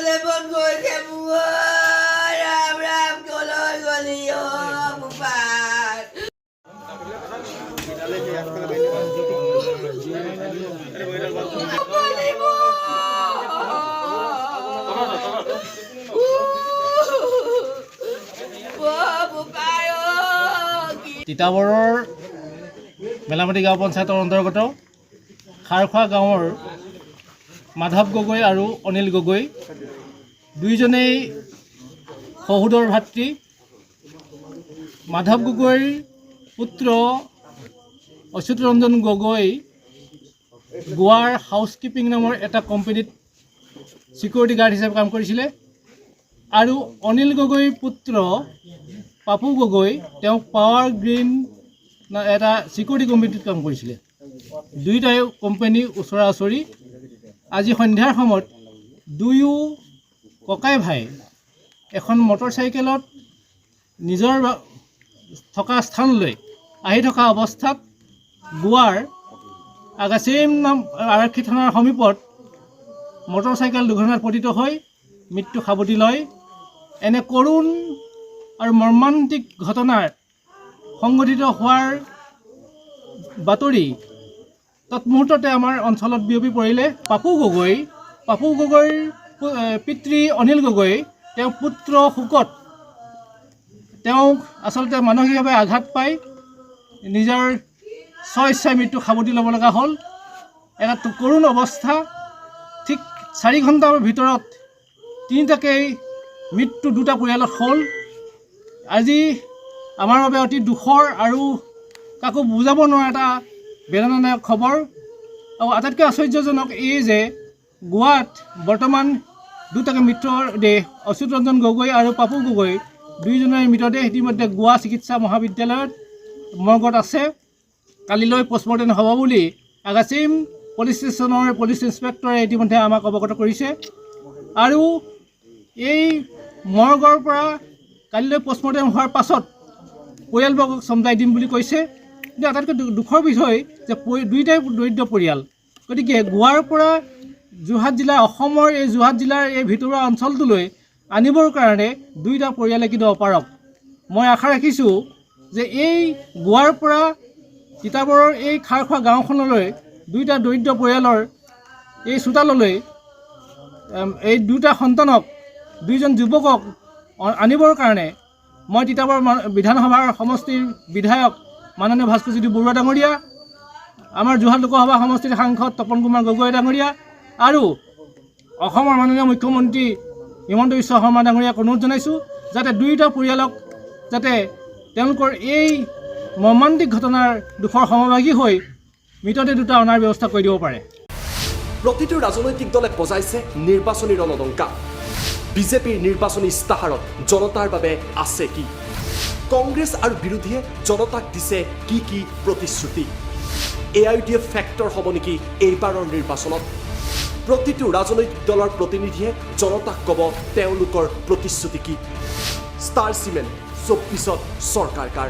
Boleh pun gue semua. Ram kolor golio bupat. তিতাবৰৰ মেলামাটি গাঁও পঞ্চায়তৰ অন্তৰ্গত খাৰখোৱা গাঁৱৰ মাধৱ গগৈ আৰু অনিল গগৈ দুইজনেই সহোদৰ ভাতৃ। মাধৱ গগৈৰ পুত্ৰ অচ্যুত ৰঞ্জন গগৈ গোৱাৰ হাউচকিপিং নামৰ এটা কোম্পানীত সিকিউৰিটি গাৰ্ড হিচাপে কাম কৰিছিলে আৰু অনিল গগৈৰ পুত্ৰ পাপু গগৈ তেওঁ পাৱাৰ গ্ৰীণ এটা সিকিউৰিটি কোম্পানীত কাম কৰিছিলে। দুইটাই কোম্পানী ওচৰা ওচৰি। আজি সন্ধ্যাৰ সময়ত দুয়ো ককাই ভাই এখন মটৰচাইকেলত নিজৰ থকা স্থানলৈ আহি থকা অৱস্থাত গোৱাৰ আগাচিম নাম আৰক্ষী থানাৰ সমীপত মটৰচাইকেল দুৰ্ঘটনাত পতিত হৈ মৃত্যু সাৱটি লয়। এনে কৰুণ আৰু মৰ্মান্তিক ঘটনাৰ সংঘটিত হোৱাৰ বাতৰি তৎমুহূৰ্ততে আমাৰ অঞ্চলত বিয়পি পৰিলে। পাপু গগৈৰ পিতৃ অনিল গগৈ তেওঁ পুত্ৰ শোকত তেওঁক আচলতে মানসিকভাৱে আঘাত পাই নিজৰ স্বইচ্ছাই মৃত্যু সাৱটি ল'ব লগা হ'ল। এটা কৰুণ অৱস্থা। ঠিক 4 ঘণ্টাৰ ভিতৰত তিনিটাকেই মৃত্যু দুটা পৰিয়ালত হ'ল। আজি আমাৰ বাবে অতি দুখৰ আৰু কাকো বুজাব নোৱাৰা এটা বেদনাদায়ক খবৰ। আৰু আটাইতকৈ আশ্চৰ্যজনক এই যে গোৱাত বৰ্তমান দুটাকে মৃতদেহ অচ্যুত ৰঞ্জন গগৈ আৰু পাপু গগৈ দুইজনৰ মৃতদেহ ইতিমধ্যে গোৱা চিকিৎসা মহাবিদ্যালয়ত মৰ্গত আছে। কালিলৈ পষ্টমৰ্টেম হ'ব বুলি আগাচিম পুলিচ ষ্টেচনৰ পুলিচ ইন্সপেক্টৰে ইতিমধ্যে আমাক অৱগত কৰিছে। আৰু এই মৰ্গৰ পৰা কালিলৈ পষ্টমৰ্টেম হোৱাৰ পাছত পৰিয়ালবৰ্গক চমজাই দিম বুলি কৈছে। কিন্তু আটাইতকৈ দুখৰ বিষয় যে দুইটাই দৰিদ্ৰ পৰিয়াল। গতিকে গোৱাৰ পৰা যোৰহাট জিলা অসমৰ এই যোৰহাট জিলাৰ এই ভিতৰুৱা অঞ্চলটোলৈ আনিবৰ কাৰণে দুইটা পৰিয়ালে কিন্তু অপাৰগ। মই আশা ৰাখিছোঁ যে এই গোৱাৰ পৰা তিতাবৰৰ এই খাৰখোৱা গাঁওখনলৈ দুইটা দৰিদ্ৰ পৰিয়ালৰ এই চোতাললৈ এই দুটা সন্তানক দুইজন যুৱকক আনিবৰ কাৰণে মই তিতাবৰ বিধানসভাৰ সমষ্টিৰ বিধায়ক মাননীয় ভাস্কৰজ্যোতি বৰুৱা ডাঙৰীয়া, আমাৰ যোৰহাট লোকসভা সমষ্টিৰ সাংসদ তপন কুমাৰ গগৈ ডাঙৰীয়া আৰু অসমৰ মাননীয় মুখ্যমন্ত্ৰী হিমন্ত বিশ্ব শৰ্মা ডাঙৰীয়াক অনুৰোধ জনাইছোঁ যাতে দুয়োটা পৰিয়ালক যাতে তেওঁলোকৰ এই মৰ্মান্তিক ঘটনাৰ দুখৰ সমভাগী হৈ মৃতদেহ দুটা অনাৰ ব্যৱস্থা কৰি দিব পাৰে। প্ৰতিটো ৰাজনৈতিক দলে বজাইছে নিৰ্বাচনী ৰণদংকা। বিজেপিৰ নিৰ্বাচনী ইস্তাহাৰত জনতাৰ বাবে আছে কি? কংগ্ৰেছ আৰু বিৰোধীয়ে জনতাক দিছে কি কি প্ৰতিশ্ৰুতি? AIUDF ফেক্টৰ হ'ব নেকি এইবাৰৰ নিৰ্বাচনত? প্ৰতিটো ৰাজনৈতিক দলৰ প্ৰতিনিধিয়ে জনতাক ক'ব তেওঁলোকৰ প্ৰতিশ্ৰুতি কি? ষ্টাৰ চিমেণ্ট 24ত চৰকাৰ কাৰ।